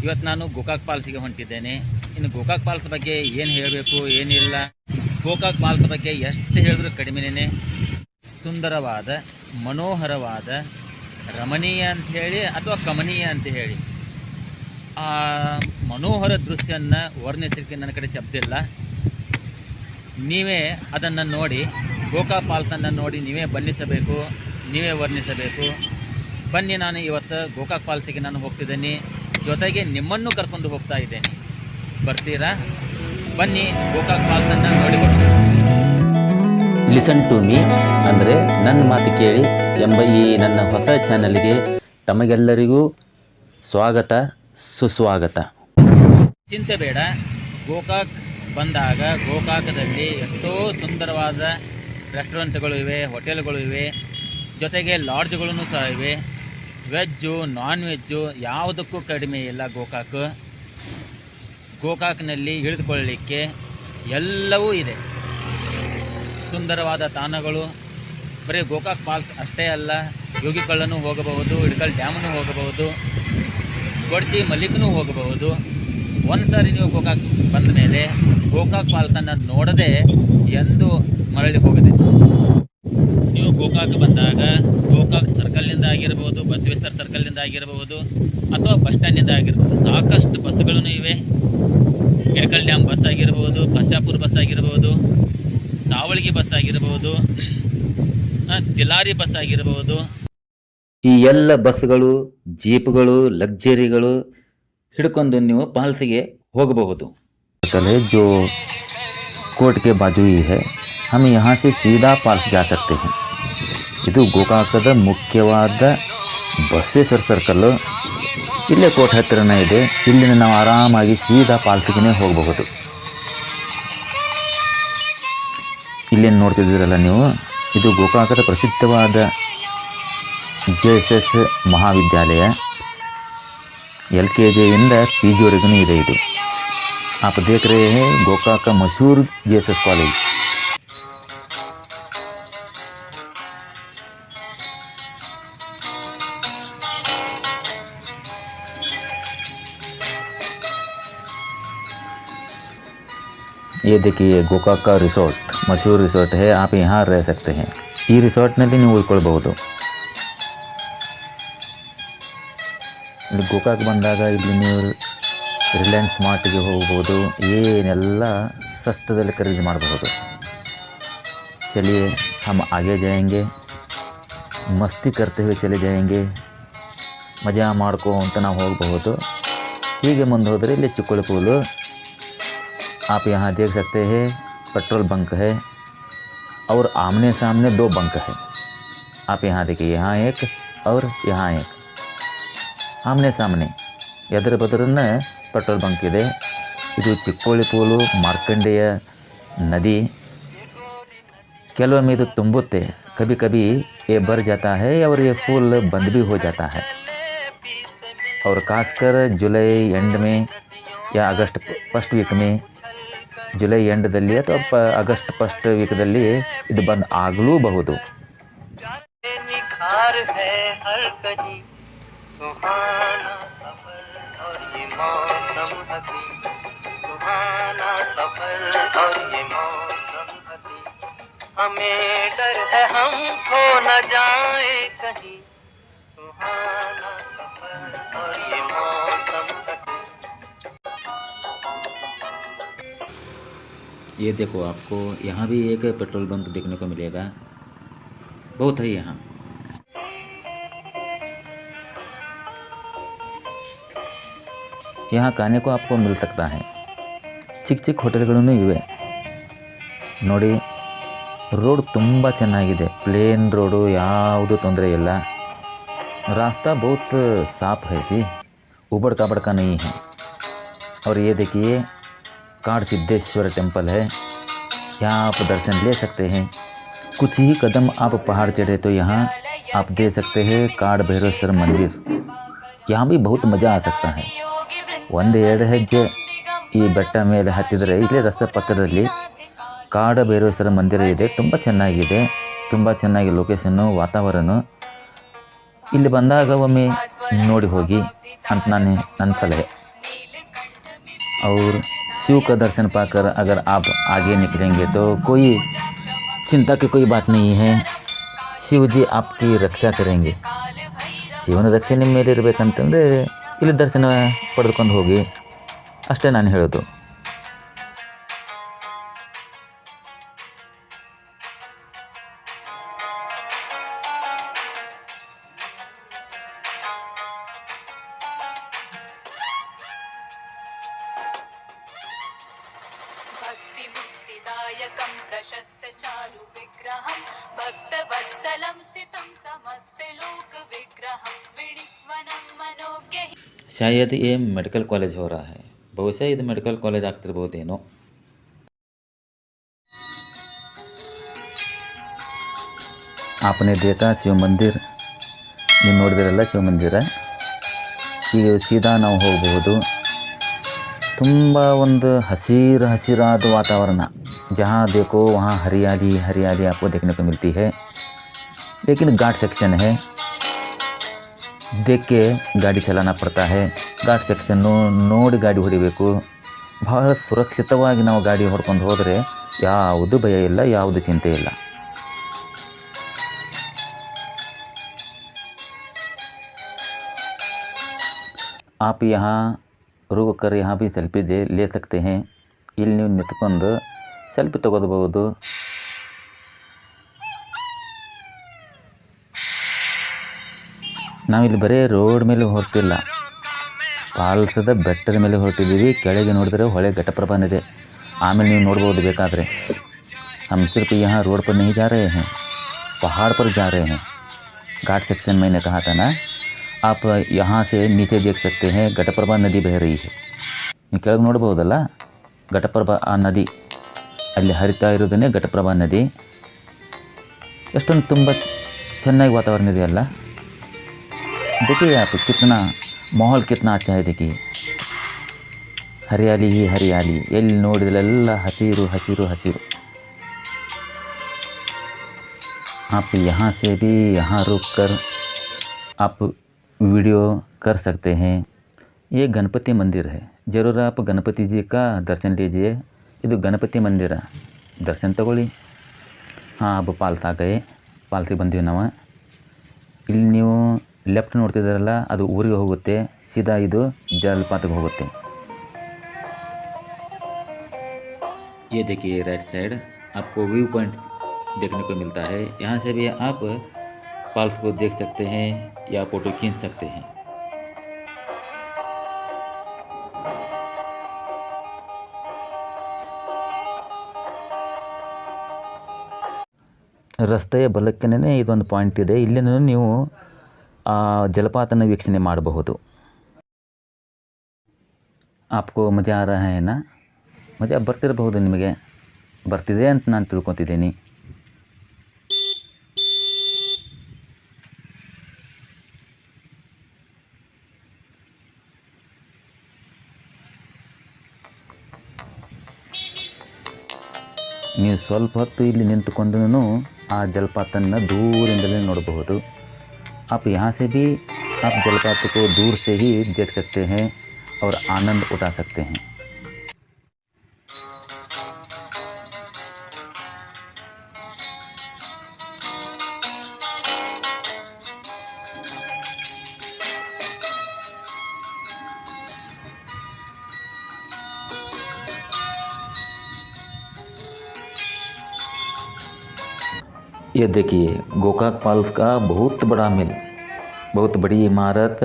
ಇವತ್ತು ನಾನು ಗೋಕಾಕ್ ಫಾಲ್ಸಿಗೆ ಹೊಂಟಿದ್ದೇನೆ. ಇನ್ನು ಗೋಕಾಕ್ ಫಾಲ್ಸ್ ಬಗ್ಗೆ ಏನು ಹೇಳಬೇಕು ಏನಿಲ್ಲ, ಗೋಕಾಕ್ ಫಾಲ್ಸ್ ಬಗ್ಗೆ ಎಷ್ಟು ಹೇಳಿದ್ರೂ ಕಡಿಮೆನೇ. ಸುಂದರವಾದ, ಮನೋಹರವಾದ, ರಮಣೀಯ ಅಂಥೇಳಿ ಅಥವಾ ಕಮನೀಯ ಅಂತ ಹೇಳಿ ಆ ಮನೋಹರ ದೃಶ್ಯವನ್ನು ವರ್ಣಿಸಲಿಕ್ಕೆ ನನ್ನ ಕಡೆ ಶಬ್ದ ಇಲ್ಲ. ನೀವೇ ಅದನ್ನು ನೋಡಿ, ಗೋಕಾಕ್ ಫಾಲ್ಸನ್ನು ನೋಡಿ ನೀವೇ ಬಣ್ಣಿಸಬೇಕು, ನೀವೇ ವರ್ಣಿಸಬೇಕು. ಬನ್ನಿ, ನಾನು ಇವತ್ತು ಗೋಕಾಕ್ ಫಾಲ್ಸಿಗೆ ನಾನು ಹೋಗ್ತಿದ್ದೀನಿ, ಜೊತೆಗೆ ನಿಮ್ಮನ್ನು ಕರ್ಕೊಂಡು ಹೋಗ್ತಾ ಇದ್ದೇನೆ. ಬರ್ತೀರಾ? ಬನ್ನಿ, ಗೋಕಾಕ್ ಫಾಲ್ಸನ್ನು ನೋಡಿಕೊಂಡು. ಲಿಸನ್ ಟು ಮೀ ಅಂದರೆ ನನ್ನ ಮಾತು ಕೇಳಿ ಎಂಬ ಈ ನನ್ನ ಹೊಸ ಚಾನಲ್ಗೆ ತಮಗೆಲ್ಲರಿಗೂ ಸ್ವಾಗತ, ಸುಸ್ವಾಗತ. ಚಿಂತೆ ಬೇಡ. ಗೋಕಾಕ್ ಬಂದಾಗ ಗೋಕಾಕದಲ್ಲಿ ಎಷ್ಟೋ ಸುಂದರವಾದ ರೆಸ್ಟೋರೆಂಟ್ಗಳು ಇವೆ, ಹೋಟೆಲ್ಗಳು ಇವೆ, ಜೊತೆಗೆ ಲಾಡ್ಜ್ಗಳೂ ಸಹ ಇವೆ. ವೆಜ್ಜು, ನಾನ್ ವೆಜ್ಜು ಯಾವುದಕ್ಕೂ ಕಡಿಮೆ ಇಲ್ಲ. ಗೋಕಾಕ್ನಲ್ಲಿ ಇಳಿದುಕೊಳ್ಳಲಿಕ್ಕೆ ಎಲ್ಲವೂ ಇದೆ. ಸುಂದರವಾದ ತಾಣಗಳು. ಬರೀ ಗೋಕಾಕ್ ಫಾಲ್ಸ್ ಅಷ್ಟೇ ಅಲ್ಲ, ಯೋಗಿಕಳ್ಳನೂ ಹೋಗಬಹುದು, ಇಳಕಲ್ ಡ್ಯಾಮನ್ನು ಹೋಗಬಹುದು, ಗೊಡ್ಚಿ ಮಲ್ಲಿಕನೂ ಹೋಗಬಹುದು. ಒಂದು ಸಾರಿ ನೀವು ಗೋಕಾಕ್ ಬಂದ ಮೇಲೆ ಗೋಕಾಕ್ ಫಾಲ್ಸನ್ನು ನೋಡದೆ ಎಂದು ಮರಳಿ ಹೋಗದೆ. ನೀವು ಗೋಕಾಕ್ ಬಂದಾಗ ಗೋಕಾಕ್ ಸರ್ಕಲ್ನಿಂದ ಆಗಿರಬಹುದು, ಬಸವೇಶ್ವರ ಸರ್ಕಲ್ನಿಂದ ಆಗಿರಬಹುದು, ಅಥವಾ ಬಸ್ ಸ್ಟ್ಯಾಂಡ್ನಿಂದ ಆಗಿರ್ಬೋದು, ಸಾಕಷ್ಟು ಬಸ್ಗಳೂ ಇವೆ. ಇಳಕಲ್ ಡ್ಯಾಮ್ ಬಸ್ ಆಗಿರ್ಬೋದು, ಬಸ್ಸಾಪುರ ಬಸ್ ಆಗಿರ್ಬೋದು, ಸಾವಳಗಿ ಬಸ್ ಆಗಿರ್ಬೋದು, ತಿಲಾರಿ ಬಸ್ ಆಗಿರ್ಬೋದು. ಈ ಎಲ್ಲ ಬಸ್ಗಳು, ಜೀಪ್ಗಳು, ಲಕ್ಸರಿಗಳು ಹಿಡ್ಕೊಂಡು ನೀವು ಫಾಲ್ಸಿಗೆ ಹೋಗಬಹುದು. जो कोर्ट के बाजू ही है, हम यहाँ से सीधा ಫಾಲ್ಸ್ जा सकते हैं. ಇದು ಗೋಕಾಕದ ಮುಖ್ಯವಾದ ಬಸವೇಶ್ವರ ಸರ್ಕಲ್ಲು. ಇಲ್ಲೇ ಕೋರ್ಟ್ ಹತ್ತಿರನೇ ಇದೆ. ಇಲ್ಲಿಂದ ನಾವು ಆರಾಮಾಗಿ ಸೀದಾ ಫಾಲ್ಸಿಗೆ ಹೋಗಬಹುದು. ಇಲ್ಲೇನು ನೋಡ್ತಿದ್ದೀರಲ್ಲ ನೀವು, ಇದು ಗೋಕಾಕದ ಪ್ರಸಿದ್ಧವಾದ JSS ಮಹಾವಿದ್ಯಾಲಯ. LKG ಇಂದ PG ವರೆಗೂ ಇದೆ ಇದು. आप देख रहे हैं गोकाक का मशहूर JSS कॉलेज. ये देखिए गोकाक का रिसोर्ट, मशहूर रिसोर्ट है. आप यहाँ रह सकते हैं. ಈ ರಿಸಾರ್ಟ್ನಲ್ಲಿ ನೀವು ಉಳ್ಕೊಳ್ಬಹುದು. ಇಲ್ಲಿ ಗೋಕಾಕ್ ಬಂದಾಗ ಇಲ್ಲಿ ನೀವು ರಿಲಯನ್ಸ್ ಸ್ಮಾರ್ಟ್ಗೆ ಹೋಗ್ಬೋದು. ಏನೆಲ್ಲ ಸಸ್ತದಲ್ಲಿ ಖರೀದಿ ಮಾಡಬಹುದು. चलिए हम आगे जाएंगे, मस्ती करते हुए चले जाएंगे. ಮಜಾ ಮಾಡ್ಕೊಂತ ನಾವು ಹೋಗಬಹುದು. ಹೀಗೆ ಮುಂದೆ ಹೋದರೆ ಇಲ್ಲಿ ಚಿಕ್ಕೋಳಿ ಪೂಲು. आप यहाँ देख सकते हैं पेट्रोल बंक है और आमने सामने 2 बंक है. आप यहाँ देखिए, यहाँ एक और यहाँ एक आमने सामने ಎದುರ ಬದುರನ್ನ ಪೆಟ್ರೋಲ್ ಬಂಕ್ ಇದೆ. ಇದು ಚಿಕ್ಕೋಳಿ ಪೂಲು, ಮಾರ್ಕಂಡೇಯ ನದಿ. ಕೆಲವೊಮ್ಮೆ ಇದು ತುಂಬುತ್ತೆ, कभी कभी ये भर जाता है और ये पुल बंद भी हो जाता है. और खासकर जुलाई एंड में या अगस्त फर्स्ट वीक में, ಜುಲೈ ಎಂಡದಲ್ಲಿ ಅಥವಾ ಆಗಸ್ಟ್ ಫಸ್ಟ್ ವೀಕ್ದಲ್ಲಿ ಇದು ಬಂದ್ ಆಗಲೂಬಹುದು. ये देखो, आपको यहाँ भी एक पेट्रोल बंक देखने को मिलेगा. बहुत है यहाँ. यहाँ खाने को आपको मिल सकता है. ಚಿಕ್ಕ ಚಿಕ್ಕ ಹೋಟೆಲ್ಗಳೂ ಇವೆ ನೋಡಿ. ರೋಡ್ ತುಂಬ ಚೆನ್ನಾಗಿದೆ, ಪ್ಲೇನ್ ರೋಡು, ಯಾವುದು ತೊಂದರೆ ಇಲ್ಲ. रास्ता बहुत साफ है जी, उबड़ खाबड़ का नहीं है. और ये देखिए काड़ सिद्धेश्वर टेम्पल है. यहाँ आप दर्शन ले सकते हैं. कुछ ही कदम आप पहाड़ चढ़े तो यहाँ आप देख सकते हैं काड़ भैरवेश्वर मंदिर. यहाँ भी बहुत मज़ा आ सकता है. ಒಂದು ಎರಡು ಹೆಜ್ಜೆ ಈ ಬೆಟ್ಟ ಮೇಲೆ ಹತ್ತಿದರೆ ಇಲ್ಲೇ ರಸ್ತೆ ಪಕ್ಕದಲ್ಲಿ ಕಾಡ ಭೈರವೇಶ್ವರ ಮಂದಿರ ಇದೆ. ತುಂಬ ಚೆನ್ನಾಗಿದೆ, ತುಂಬ ಚೆನ್ನಾಗಿ ಲೊಕೇಶನ್ನು, ವಾತಾವರಣ. ಇಲ್ಲಿ ಬಂದಾಗ ಒಮ್ಮೆ ನೋಡಿ ಹೋಗಿ ಅಂತ ನನ್ನ ಸಲಹೆ. और शिव का दर्शन पाकर अगर आप आगे निकलेंगे तो कोई चिंता की कोई बात नहीं है। ಶಿವ ಜಿ आपकी रक्षा करेंगे। ಶಿವನ ರಕ್ಷೆ ನಿಮ್ಮ ಮೇಲೆ ಇರಬೇಕಂತಂದರೆ ಇಲ್ಲಿ ದರ್ಶನ ಪಡೆದುಕೊಂಡು ಹೋಗಿ, ಅಷ್ಟೇ ನಾನು ಹೇಳೋದು. भक्तिमुक्तिदायकं प्रशस्तचारु विग्रहं भक्तवत्सलं स्थितं समस्तलोकविग्रहं विणिक्वनं मनोज्ञ शायद ये मेडिकल कॉलेज हो रहा है, ಬಹುಶಃ ಇದು ಮೆಡಿಕಲ್ ಕಾಲೇಜ್ ಆಗ್ತಿರ್ಬೋದೇನೋ. आपने देखा ಶಿವ ಮಂದಿರ, ನೀವು ನೋಡಿದಿರಲ್ಲ ಶಿವ ಮಂದಿರ. ಈಗ ಸೀದಾ ನಾವು ಹೋಗಬಹುದು. ತುಂಬ ಒಂದು ಹಸಿರಾದ वातावरण, जहाँ देखो वहाँ हरियाली हरियाली आपको देखने को मिलती है. लेकिन घाट सेक्शन है, देख के ಗಾಡಿ ಚಲಾನ ಪಡ್ತಾ है. ಘಾಟ್ ಸೆಕ್ಷನ್ನು ನೋಡಿ ಗಾಡಿ ಹೊಡಿಬೇಕು. ಬಹಳ ಸುರಕ್ಷಿತವಾಗಿ ನಾವು ಗಾಡಿ ಹೊಡ್ಕೊಂಡು ಹೋದರೆ ಯಾವುದು ಭಯ ಇಲ್ಲ, ಯಾವುದು ಚಿಂತೆ ಇಲ್ಲ. आप यहाँ रुक कर यहाँ भी सेल्फी ले सकते हैं. ಇಲ್ಲಿ ನೀವು ನಿಂತ್ಕೊಂಡು ಸೆಲ್ಫಿ ತಗೋಬಹುದು. ನಾವಿಲ್ಲಿ ಬರೀ ರೋಡ್ ಮೇಲೆ ಹೊರಟಿಲ್ಲ, ಪಾಲ್ಸದ ಬೆಟ್ಟದ ಮೇಲೆ ಹೊರಟಿದ್ದೀವಿ. ಕೆಳಗೆ ನೋಡಿದ್ರೆ ಹೊಳೆ ಘಟಪ್ರಭಾ नदी. ಆಮೇಲೆ ನೀವು ನೋಡ್ಬೋದು ಬೇಕಾದರೆ. हम सिर्फ यहाँ रोड पर नहीं जा रहे हैं, पहाड़ पर जा रहे हैं. घाट सेक्शन मैंने कहा था ना, आप यहाँ से नीचे देख सकते हैं घटप्रभा नदी बह रही है. ನೀವು ಕೆಳಗೆ ನೋಡ್ಬೋದಲ್ಲ ಘಟಪ್ರಭಾ ಆ ನದಿ, ಅಲ್ಲಿ ಹರಿತಾ ಇರೋದನ್ನೇ ಘಟಪ್ರಭಾ ನದಿ. ಎಷ್ಟೊಂದು ತುಂಬ ಚೆನ್ನಾಗಿ ವಾತಾವರಣ ಇದೆಯಲ್ಲ. देखिए आप कितना माहौल कितना अच्छा है. देखिए हरियाली ही हरियाली, ಎಲ್ಲಿ ನೋಡಿದ್ರೆಲ್ಲ ಹಸಿರು ಹಸಿರು ಹಸಿರು. आप यहाँ से भी यहाँ रुक कर आप वीडियो कर सकते हैं. ये गणपति मंदिर है, ज़रूर आप गणपति जी का दर्शन लीजिए. ಇದು ಗಣಪತಿ ಮಂದಿರ, ದರ್ಶನ ತಗೊಳ್ಳಿ. ಹಾಂ, अब ಪಾಲ್ತಾ ಗಯೆ, ಪಾಲ್ಸಿಗೆ ಬಂದೀವಿ ನಾವು. ಇಲ್ಲಿ ನೀವು ಲೆಫ್ಟ್ ನೋಡ್ತಿದ್ದಾರಲ್ಲ, ಅದು ಊರಿಗೆ ಹೋಗುತ್ತೆ. ಸೀದಾ ಇದು ಜಲಪಾತಕ್ಕೆ ಹೋಗುತ್ತೆ. ये देखिए राइट साइड आपको व्यू पॉइंट देखने को मिलता है. यहाँ से भी आप फॉल्स को देख सकते हैं या फ़ोटो खींच सकते हैं. ರಸ್ತೆಯ ಬಲಕ್ಕನೇ ಇದೊಂದು ಪಾಯಿಂಟ್ ಇದೆ. ಇಲ್ಲಿನೂ ನೀವು ಜಲಪಾತನ ವೀಕ್ಷಣೆ ಮಾಡಬಹುದು. आपको ಮಜಾ ಆ ರಹಾ ಹೈ ನಾ? ಮಜಾ ಬರ್ತಿರಬಹುದು, ನಿಮಗೆ ಬರ್ತಿದೆ ಅಂತ ನಾನು ತಿಳ್ಕೊತಿದ್ದೀನಿ. ನೀವು ಸ್ವಲ್ಪ ಹೊತ್ತು ಇಲ್ಲಿ ನಿಂತುಕೊಂಡು ಆ ಜಲಪಾತನ दूरದಿಂದಲೇ ನೋಡಬಹುದು. आप यहाँ से भी आप जलपात को दूर से ही देख सकते हैं और आनंद उठा सकते हैं. ये देखिए गोकाक फॉल्स का बहुत बड़ा मिल, बहुत बड़ी इमारत,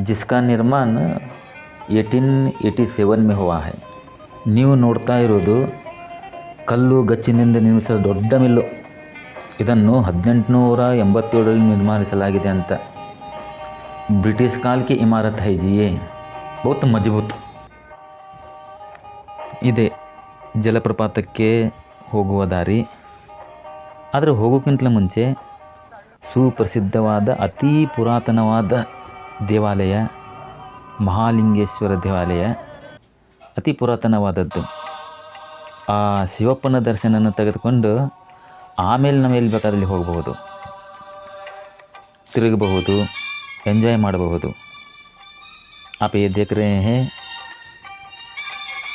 जिसका निर्माण 1887 में हुआ है. ನೀವು ನೋಡ್ತಾ ಇರೋದು ಕಲ್ಲು ಗಚ್ಚಿನಿಂದ ನಿರ್ಮಿಸಿದ ದೊಡ್ಡ ಮಿಲ್ಲು. ಇದನ್ನು 1887ರಲ್ಲಿ ನಿರ್ಮಿಸಲಾಗಿದೆ ಅಂತ. ಬ್ರಿಟಿಷ್ ಕಾಲ್ की इमारत है जी ये, बहुत मजबूत. ಇದೆ ಜಲಪ್ರಪಾತಕ್ಕೆ ಹೋಗುವ ದಾರಿ. ಆದರೆ ಹೋಗೋಕ್ಕಿಂತಲೂ ಮುಂಚೆ ಸುಪ್ರಸಿದ್ಧವಾದ ಅತಿ ಪುರಾತನವಾದ ದೇವಾಲಯ ಮಹಾಲಿಂಗೇಶ್ವರ ದೇವಾಲಯ, ಅತಿ ಪುರಾತನವಾದದ್ದು. ಆ ಶಿವಪ್ಪನ ದರ್ಶನನ ತೆಗೆದುಕೊಂಡು ಆಮೇಲೆ ನಾವು ಎಲ್ಲಿ ಬೇಕಾದ್ರೆ ಅಲ್ಲಿ ಹೋಗಬಹುದು, ತಿರುಗಬಹುದು, ಎಂಜಾಯ್ ಮಾಡಬಹುದು. आप ये देख रहे हैं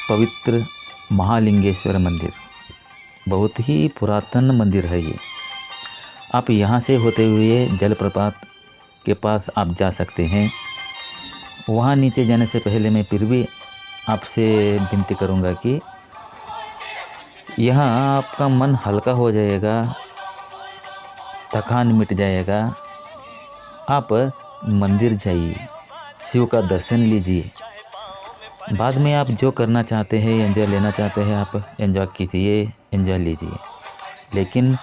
पवित्र महालिंगेश्वर मंदिर, बहुत ही पुरातन मंदिर है ये। आप यहाँ से होते हुए जलप्रपात के पास आप जा सकते हैं। वहाँ नीचे जाने से पहले मैं फिर भी आपसे विनती करूँगा कि यहाँ आपका मन हल्का हो जाएगा, थकान मिट जाएगा। आप मंदिर जाइए, शिव का दर्शन लीजिए। बाद में आप जो करना चाहते हैं, एंजॉय लेना चाहते हैं, आप एंजॉय कीजिए, एंजॉय लीजिए, लेकिन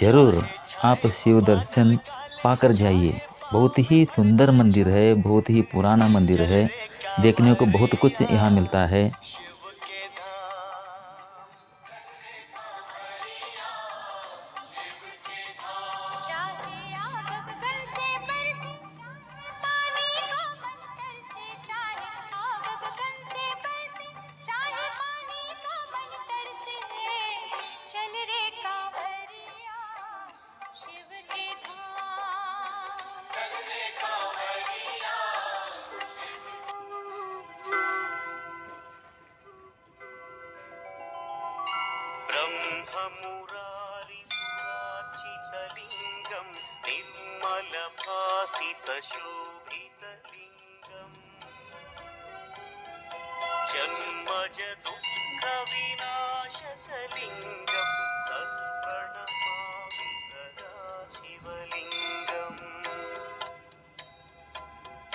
ज़रूर आप शिव दर्शन पाकर जाइए। बहुत ही सुंदर मंदिर है, बहुत ही पुराना मंदिर है, देखने को बहुत कुछ यहाँ मिलता है। ब्रह्ममुरारिसुरार्चितलिङ्गं निर्मलभासितशोभितलिङ्गम् जन्मज दुःखविनाशकलिङ्गं तत्प्रणमामि सदा शिवलिङ्गम्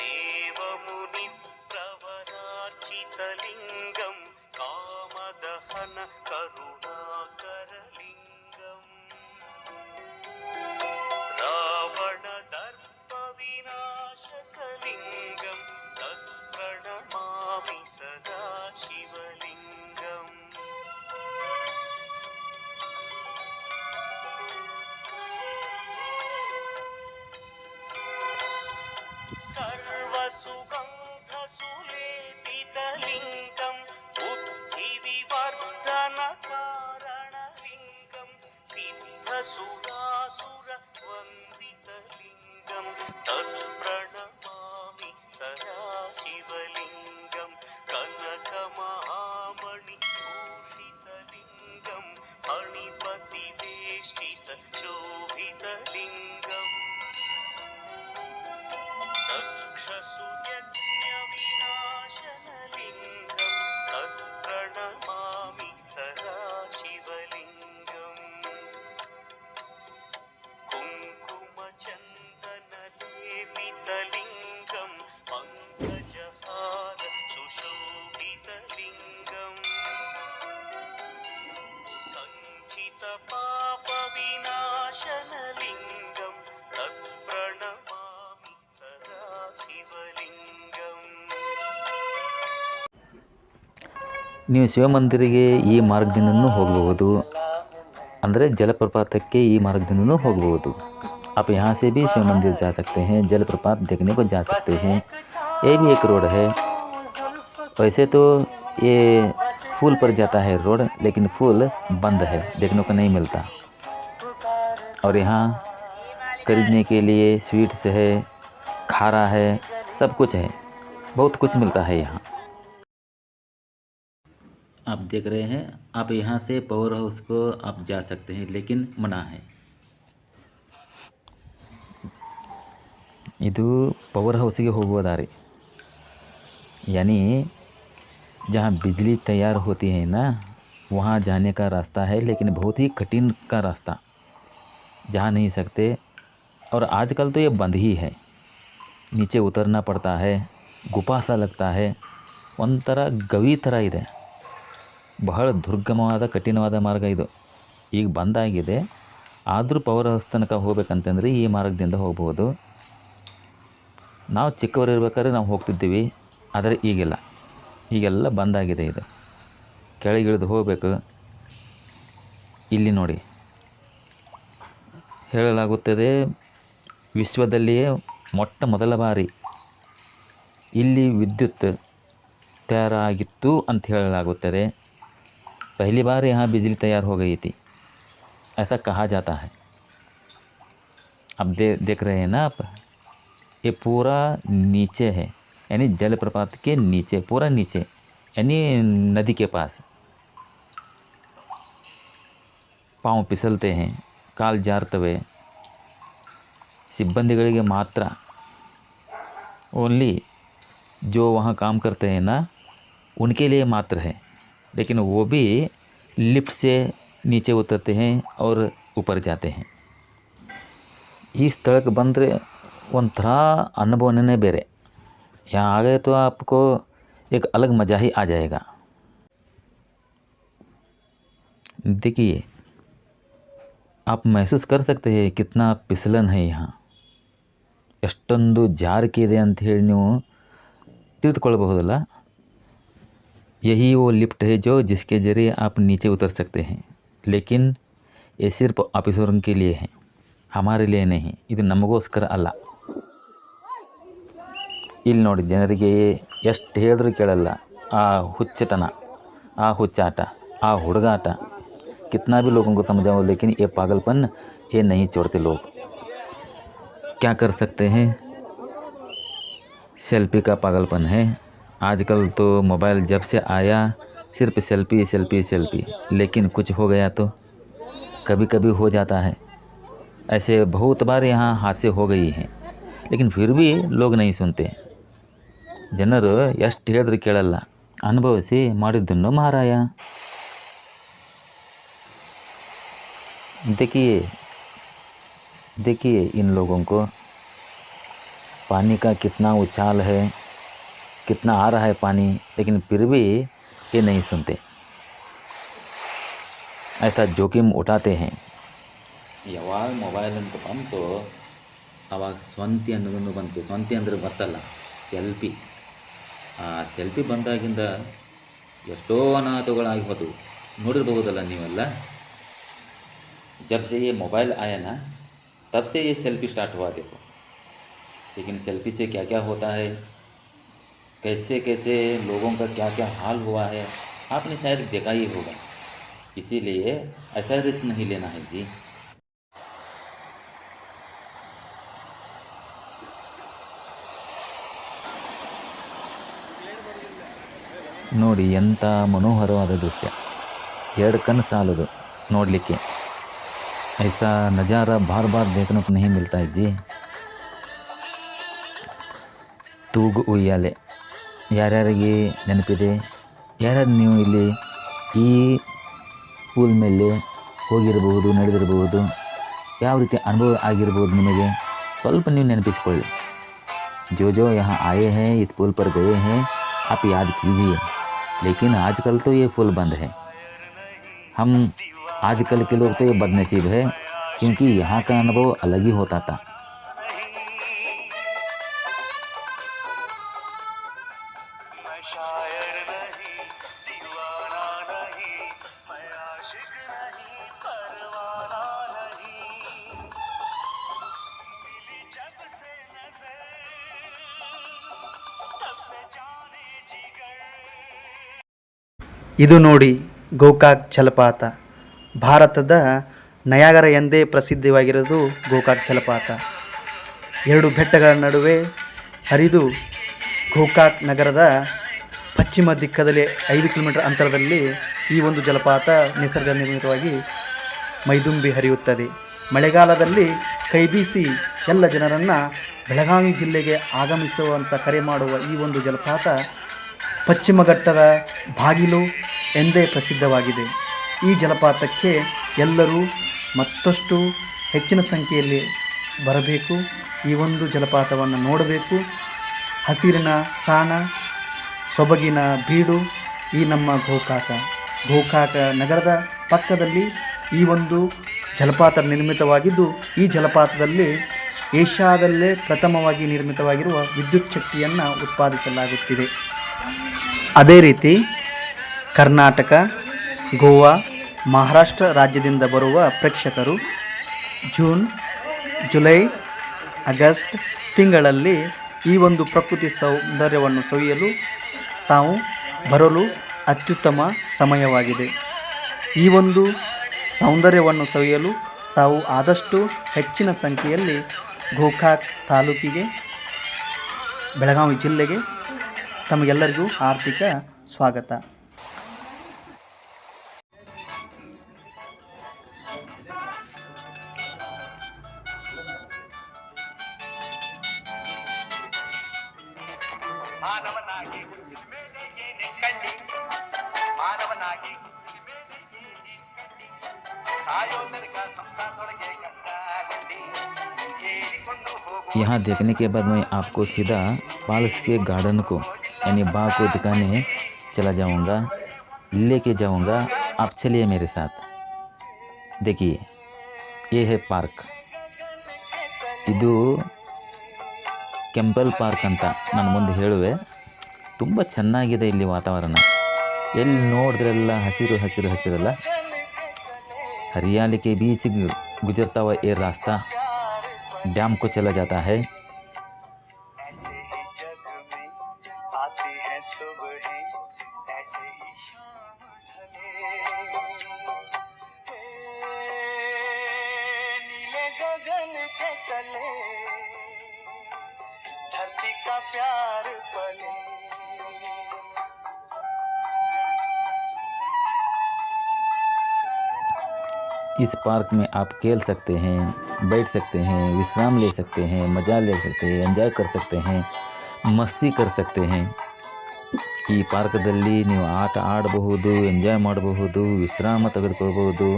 देवमुनिप्रवरार्चितलिङ्गं कामदहन करुणाकरलिङ्गम् रावणदर्पविनाशकलिङ्गं तत्प्रणमामि सदा शिवलिङ्गम् सर्वसुगन्धसुलेपितलिङ्गं बुद्धिविवर्धनकारणलिङ्गं सिद्धसुरासुरवन्दितलिङ्गं तत्प्रणमामि सदा शिवलिङ्गं कनकमहामणिभूषितलिङ्गं मणिपतिवेष्टितशोभितलिङ्गम् दक्षसुयज्ञविनाशनलिङ्गं तत्प्रणमामि सदा शिवलिङ्गम् कुङ्कुमचन्दनलेपितलिङ्गं पङ्कजहार सुशोभितलिङ्गम् सञ्चितपापविनाशनलिङ्गं तत्प्रणमामि सदा शिवलिङ्गम् ನೀವು ಶಿವಮಂದಿರಿಗೆ ಈ ಮಾರ್ಗದಿಂದನೂ ಹೋಗಬಹುದು, ಅಂದರೆ ಜಲप्रपातಕ್ಕೆ ಈ ಮಾರ್ಗದಿಂದನೂ ಹೋಗಬಹುದು। आप यहाँ से भी शिव मंदिर जा सकते हैं, जलप्रपात देखने को जा सकते हैं। ये भी एक रोड है। वैसे तो ये फूल पर जाता है रोड, लेकिन फूल बंद है, देखने को नहीं मिलता। और यहाँ खरीदने के लिए स्वीट्स है, खारा है, सब कुछ है, बहुत कुछ मिलता है यहाँ। आप देख रहे हैं, आप यहाँ से पावर हाउस को आप जा सकते हैं, लेकिन मना है। ಇದು ಪವರ್ ಹೌಸಿಗೆ ಹೋಗುವ ದಾರಿ, यानी जहाँ बिजली तैयार होती है ना, वहाँ जाने का रास्ता है, लेकिन बहुत ही कठिन का रास्ता, जा नहीं सकते। और आजकल तो ये बंद ही है, नीचे उतरना पड़ता है, गुफा सा लगता है, ಒಂಥರ ಗವಿ ಥರ ಇದೆ, ಬಹಳ ದುರ್ಗಮವಾದ ಕಠಿಣವಾದ ಮಾರ್ಗ ಇದು। ಈಗ ಬಂದಾಗಿದೆ, ಆದರೂ ಪವರ್ ಹೌಸ್ ತನಕ ಹೋಗ್ಬೇಕಂತಂದರೆ ಈ ಮಾರ್ಗದಿಂದ ಹೋಗ್ಬೋದು। ನಾವು ಚಿಕ್ಕವರಿರ್ಬೇಕಾದ್ರೆ ನಾವು ಹೋಗ್ತಿದ್ದೀವಿ, ಆದರೆ ಈಗೆಲ್ಲ ಬಂದಾಗಿದೆ। ಇದು ಕೆಳಗಿಳಿದು ಹೋಗಬೇಕು। ಇಲ್ಲಿ ನೋಡಿ, ಹೇಳಲಾಗುತ್ತದೆ ವಿಶ್ವದಲ್ಲಿಯೇ ಮೊಟ್ಟ ಮೊದಲ ಬಾರಿ ಇಲ್ಲಿ ವಿದ್ಯುತ್ ತಯಾರಾಗಿತ್ತು ಅಂತ ಹೇಳಲಾಗುತ್ತದೆ। पहली बार यहाँ बिजली तैयार हो गई थी, ऐसा कहा जाता है। अब देख रहे हैं ना आप, ये पूरा नीचे है, यानी जलप्रपात के नीचे, पूरा नीचे यानी नदी के पास पाँव फिसलते हैं, ಕಾಲು ಜಾರ್ತವೆ. सिब्बंदिಗಳಿಗೆ मात्र ओनली जो वहाँ काम करते हैं ना उनके लिए मात्र है, लेकिन वो भी लिफ्ट से नीचे उतरते हैं और ऊपर जाते हैं. ಈ ಸ್ಥಳಕ್ಕೆ ಬಂದರೆ ಒಂಥರ ಅನುಭವನೇ ಬೇರೆ. यहाँ आ गए तो आपको एक अलग मज़ा ही आ जाएगा. देखिए आप महसूस कर सकते हैं कितना फिसलन है यहाँ, ಎಷ್ಟೊಂದು ಜಾರಿಕೆ ಇದೆ ಅಂತ ಹೇಳಿ ನೀವು ತಿಳಿದುಕೊಳ್ಳಬಹುದಲ್ಲ. यही वो लिफ्ट है जो जिसके ज़रिए आप नीचे उतर सकते हैं, लेकिन ये सिर्फ ऑफिसरों के लिए है, हमारे लिए नहीं. ಇದು ನಮಗೋಸ್ಕರ ಅಲ್ಲ. ಇಲ್ಲಿ ನೋಡಿ ಜನರಿಗೆ ಎಷ್ಟು ಹೇಳಿದ್ರೂ ಕೇಳಲ್ಲ. ಆ ಹುಚ್ಚತನ, ಆ ಹುಚ್ಚಾಟ, ಆ ಹುಡುಗಾಟ, कितना भी लोगों को समझाओ लेकिन ये पागलपन ये नहीं छोड़ते लोग. क्या कर सकते हैं, सेल्फी का पागलपन है. आजकल तो मोबाइल जब से आया सिर्फ सेल्फी सेल्फी सेल्फी, लेकिन कुछ हो गया तो कभी कभी हो जाता है. ऐसे बहुत बार यहाँ हादसे हो गई हैं, लेकिन फिर भी लोग नहीं सुनते. ಜನರು ಎಷ್ಟು ಹೇಳಿದ್ರು ಕೇಳಲ್ಲ. ಅನುಭವಿಸಿ ಮಾಡಿದ್ದನ್ನು ಮಾರಾಯ. देखिए इन लोगों को पानी का कितना उछाल है, कितना आ रहा है पानी, लेकिन फिर भी ये नहीं सुनते. ऐसा जोखिम उठाते हैं. ಯಾವಾಗ ಮೊಬೈಲ್ ಅಂತ ಬಂತು ಆವಾಗ ಸ್ವಂತಿ ಅನ್ನೋದನ್ನು ಬಂತು. ಸ್ವಂತಿ ಅಂದರೆ ಗೊತ್ತಲ್ಲ, ಸೆಲ್ಫಿ. ಆ ಸೆಲ್ಫಿ ಬಂದಾಗಿಂದ ಎಷ್ಟೋ ಅನಾಹುತಗಳಾಗಿ ಹೋದವು, ನೋಡಿರ್ಬಹುದಲ್ಲ ನೀವೆಲ್ಲ. जब से ये मोबाइल आया ना तब से ये सेल्फी स्टार्ट हुआ देखो. लेकिन सेल्फी से क्या क्या होता है, कैसे कैसे लोगों का क्या क्या हाल हुआ है आपने शायद देखा ही होगा. इसीलिए ऐसा रिस्क नहीं लेना है जी. ನೋಡಿ ಎಂಥ ಮನೋಹರವಾದ ದೃಶ್ಯ, ಎರಡು ಕಣ್ಣು ಸಾಲದು ನೋಡಲಿಕ್ಕೆ. ऐसा नज़ारा बार बार देखने को नहीं मिलता है जी. ತೂಗು ಉಯ್ಯಾಲೆ ಯಾರ್ಯಾರಿಗೆ ನೆನಪಿದೆ? ಯಾರ್ಯಾರು ನೀವು ಇಲ್ಲಿ ಈ ಪೂಲ್ ಮೇಲೆ ಹೋಗಿರಬಹುದು, ನಡೆದಿರಬಹುದು, ಯಾವ ರೀತಿ ಅನುಭವ ಆಗಿರ್ಬೋದು ನಿಮಗೆ ಸ್ವಲ್ಪ ನೀವು ನೆನಪಿಸ್ಕೊಳ್ಳಿ. जो यहाँ आए हैं, इस पुल पर गए हैं, आप याद कीजिए. लेकिन आजकल तो ये पुल बंद है. हम आजकल के लोग तो ये बदनसीब है, क्योंकि यहाँ का अनुभव अलग ही होता था. मैं शायर नहीं, दीवाना नहीं, मैं आशिक नहीं, परवाना नहीं. मिली जब से नजर तब से जाने जिगर. ಇದು ನೋಡಿ ಗೋಕಾಕ್ ಜಲಪಾತ. ಭಾರತದ ನಯಾಗರ ಎಂದೇ ಪ್ರಸಿದ್ಧವಾಗಿರೋದು ಗೋಕಾಕ್ ಜಲಪಾತ. ಎರಡು ಬೆಟ್ಟಗಳ ನಡುವೆ ಹರಿದು ಗೋಕಾಕ್ ನಗರದ ಪಶ್ಚಿಮ ದಿಕ್ಕದಲ್ಲಿ 5 ಕಿಲೋಮೀಟರ್ ಅಂತರದಲ್ಲಿ ಈ ಒಂದು ಜಲಪಾತ ನಿಸರ್ಗ ನಿರ್ಮಿತವಾಗಿ ಮೈದುಂಬಿ ಹರಿಯುತ್ತದೆ. ಮಳೆಗಾಲದಲ್ಲಿ ಕೈಬೀಸಿ ಎಲ್ಲ ಜನರನ್ನು ಬೆಳಗಾವಿ ಜಿಲ್ಲೆಗೆ ಆಗಮಿಸುವಂಥ ಕರೆ ಮಾಡುವ ಈ ಒಂದು ಜಲಪಾತ ಪಶ್ಚಿಮ ಘಟ್ಟದ ಬಾಗಿಲು ಎಂದೇ ಪ್ರಸಿದ್ಧವಾಗಿದೆ. ಈ ಜಲಪಾತಕ್ಕೆ ಎಲ್ಲರೂ ಮತ್ತಷ್ಟು ಹೆಚ್ಚಿನ ಸಂಖ್ಯೆಯಲ್ಲಿ ಬರಬೇಕು, ಈ ಒಂದು ಜಲಪಾತವನ್ನು ನೋಡಬೇಕು. ಹಸಿರಿನ ತಾಣ, ಸೊಬಗಿನ ಬೀಡು ಈ ನಮ್ಮ ಗೋಕಾಕ ನಗರದ ಪಕ್ಕದಲ್ಲಿ ಈ ಒಂದು ಜಲಪಾತ ನಿರ್ಮಿತವಾಗಿದ್ದು, ಈ ಜಲಪಾತದಲ್ಲಿ ಏಷ್ಯಾದಲ್ಲೇ ಪ್ರಥಮವಾಗಿ ನಿರ್ಮಿತವಾಗಿರುವ ವಿದ್ಯುತ್ ಶಕ್ತಿಯನ್ನು ಉತ್ಪಾದಿಸಲಾಗುತ್ತಿದೆ. ಅದೇ ರೀತಿ ಕರ್ನಾಟಕ, ಗೋವಾ, ಮಹಾರಾಷ್ಟ್ರ ರಾಜ್ಯದಿಂದ ಬರುವ ಪ್ರೇಕ್ಷಕರು ಜೂನ್, ಜುಲೈ, ಆಗಸ್ಟ್ ತಿಂಗಳಲ್ಲಿ ಈ ಒಂದು ಪ್ರಕೃತಿ ಸೌಂದರ್ಯವನ್ನು ಸವಿಯಲು ತಾವು ಬರಲು ಅತ್ಯುತ್ತಮ ಸಮಯವಾಗಿದೆ. ಈ ಒಂದು ಸೌಂದರ್ಯವನ್ನು ಸವಿಯಲು ತಾವು ಆದಷ್ಟು ಹೆಚ್ಚಿನ ಸಂಖ್ಯೆಯಲ್ಲಿ ಗೋಕಾಕ್ ತಾಲೂಕಿಗೆ, ಬೆಳಗಾವಿ ಜಿಲ್ಲೆಗೆ ತಮಗೆಲ್ಲರಿಗೂ ಹಾರ್ದಿಕ ಸ್ವಾಗತ. ಮಾನವನಾಗಿ ಮೇಲೆಗೆ ನಿಕ್ಕಂಡಿ ಮಾನವನಾಗಿ ಮೇಲೆಗೆ ನಿಕ್ಕಂಡಿ ಸಾಯೋ ತನಕ ಸಂಸಾರದೊಳಗೆ ಗಂಡಿ ಏರಿಕೊಂಡು ಹೋಗು. यहाँ देखने के बाद मैं आपको सीधा पाल्स के गार्डन को यानी बाग को दिखाने चला जाऊंगा, लेके जाऊंगा. आप चलिए मेरे साथ. देखिए ये है पार्क. ಇದು ಕೆಂಪಲ್ ಪಾರ್ಕ್ ಅಂತ ನಾನು ಮುಂದೆ ಹೇಳುವೆ. ತುಂಬ ಚೆನ್ನಾಗಿದೆ ಇಲ್ಲಿ ವಾತಾವರಣ. ಎಲ್ಲಿ ನೋಡಿದ್ರೆಲ್ಲ ಹಸಿರು ಹಸಿರು ಹಸಿರಲ್ಲ. हरियाली के बीच गुजरता हुआ ये रास्ता डैम को चला जाता है. ऐसे ही जग में आती है सुबह ऐसे ही शाम ढले नीले गगन के तले धरती का प्यार पले. इस पार्क में आप खेल सकते हैं, बैठ सकते हैं, विश्राम ले सकते हैं, मज़ा ले सकते हैं, ಎಂಜಾಯ್ कर सकते हैं, ಮಸ್ತಿ कर सकते हैं. ಈ ಪಾರ್ಕದಲ್ಲಿ ನೀವು ಆಟ ಆಡಬಹುದು, ಎಂಜಾಯ್ ಮಾಡಬಹುದು, ವಿಶ್ರಾಮ ತೆಗೆದುಕೊಳ್ಬಹುದು.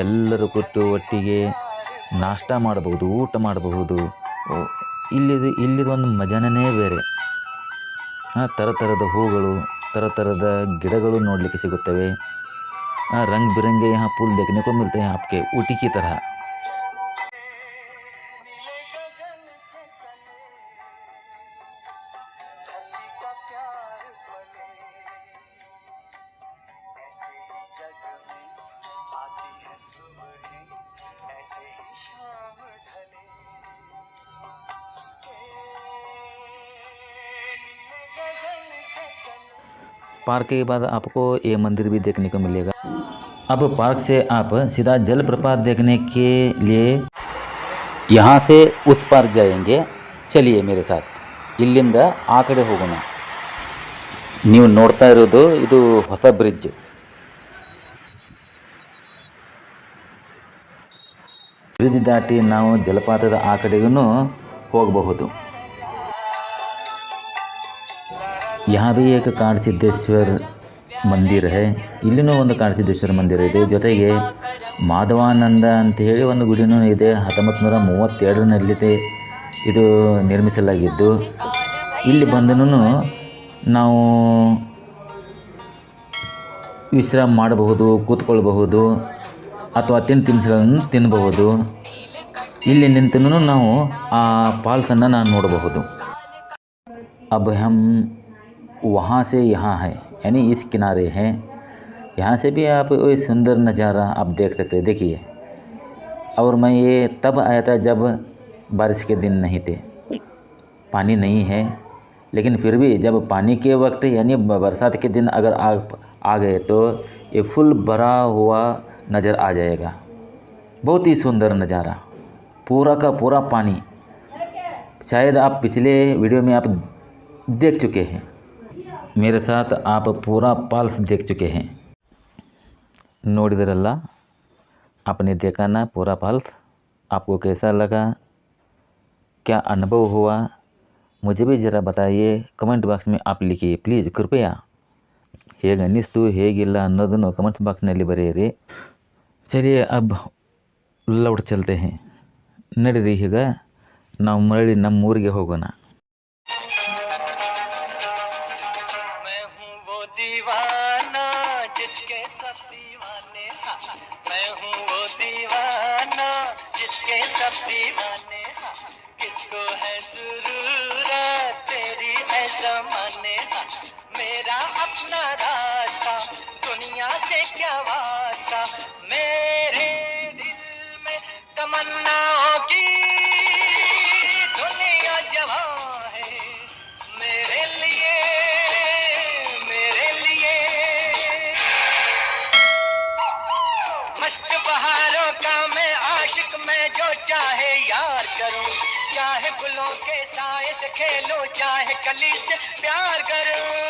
ಎಲ್ಲರೂ ಕೊಟ್ಟು ಒಟ್ಟಿಗೆ ನಾಷ್ಟ ಮಾಡಬಹುದು, ಊಟ ಮಾಡಬಹುದು. ಇಲ್ಲಿದ ಒಂದು ಮಜಾನೇ ಬೇರೆ. ಥರದ ಹೂಗಳು, ಥರದ ಗಿಡಗಳು ನೋಡಲಿಕ್ಕೆ ಸಿಗುತ್ತವೆ. रंग बिरंगे यहाँ फूल देखने को मिलते हैं आपके ऊटी की तरह. पार्क के बाद आपको ये मंदिर भी देखने को मिलेगा. अब पार्क से आप सीधा जलप्रपात देखने के लिए यहाँ से उस पार जाएंगे. चलिए मेरे साथ. ಇಲ್ಲಿಂದ ಆ ಕಡೆ ಹೋಗೋಣ. ನೀವು ನೋಡ್ತಾ ಇರೋದು ಇದು ಹೊಸ ಬ್ರಿಡ್ಜ್. ಬ್ರಿಡ್ಜ್ ದಾಟಿ ನಾವು ಜಲಪಾತದ ಆ ಕಡೆಗೂ ಹೋಗಬಹುದು. यहाँ भी एक ಕಾಡಸಿದ್ದೇಶ್ವರ ಮಂದಿರ है. ಇಲ್ಲಿನೂ ಒಂದು ಕಾಡಸಿದ್ದೇಶ್ವರ ಮಂದಿರ ಇದೆ. ಜೊತೆಗೆ ಮಾಧವಾನಂದ ಅಂತ ಹೇಳಿ ಒಂದು ಗುಡಿನೂ ಇದೆ. 1932ರಲ್ಲಿ ಇದು ನಿರ್ಮಿಸಲಾಗಿದ್ದು, ಇಲ್ಲಿ ಬಂದನೂ ನಾವು ವಿಶ್ರಾಮ ಮಾಡಬಹುದು, ಕೂತ್ಕೊಳ್ಬಹುದು, ಅಥವಾ ತಿನಿಸುಗಳನ್ನು ತಿನ್ನಬಹುದು. ಇಲ್ಲಿ ನಿಂತೂ ನಾವು ಆ ಫಾಲ್ಸನ್ನು ನಾನು ನೋಡಬಹುದು. अब हम वहाँ से यहाँ है यानी इस किनारे हैं. यहाँ से भी आप ये सुंदर नज़ारा आप देख सकते हैं. देखिए, और मैं ये तब आया था जब बारिश के दिन नहीं थे, पानी नहीं है. लेकिन फिर भी जब पानी के वक्त यानी बरसात के दिन अगर आ गए तो ये फुल भरा हुआ नज़र आ जाएगा. बहुत ही सुंदर नज़ारा, पूरा का पूरा पानी. शायद आप पिछले वीडियो में आप देख चुके हैं. मेरे साथ आप पूरा पाल्स देख चुके हैं. नोडिदरल्ल, आपने देखा ना पूरा पाल्स. आपको कैसा लगा, क्या अनुभव हुआ, मुझे भी ज़रा बताइए. कमेंट बॉक्स में आप लिखिए प्लीज़, कृपया. ಹೇಗೆ ಅನ್ನಿಸ್ತು ಹೇಗಿಲ್ಲ ಅನ್ನೋದನ್ನು ಕಮೆಂಟ್ಸ್ ಬಾಕ್ಸ್ನಲ್ಲಿ ಬರೆಯಿರಿ. ಚಲಿಯೇ ಅಬ್ ಲೌಟ್ ಚಲ್ತೆ ಹೇ. ನಡೀರಿ, ಈಗ ನಾವು ಮರಳಿ ನಮ್ಮ ಊರಿಗೆ ಹೋಗೋಣ. दीवाना जिसके सब दीवाने, मैं हूँ वो दीवाना जिसके सब दीवाने. किसको है जरूरत तेरी है ज़माने. मेरा अपना रास्ता दुनिया से क्या वास्ता. मेरे दिल में तमन्नाओं की दुनिया जवां है. मेरे लिए मस्त बहारों का मैं आशिक, मैं जो चाहे यार करूं. चाहे गुलों के साए से खेलूं, चाहे कली से प्यार करूं.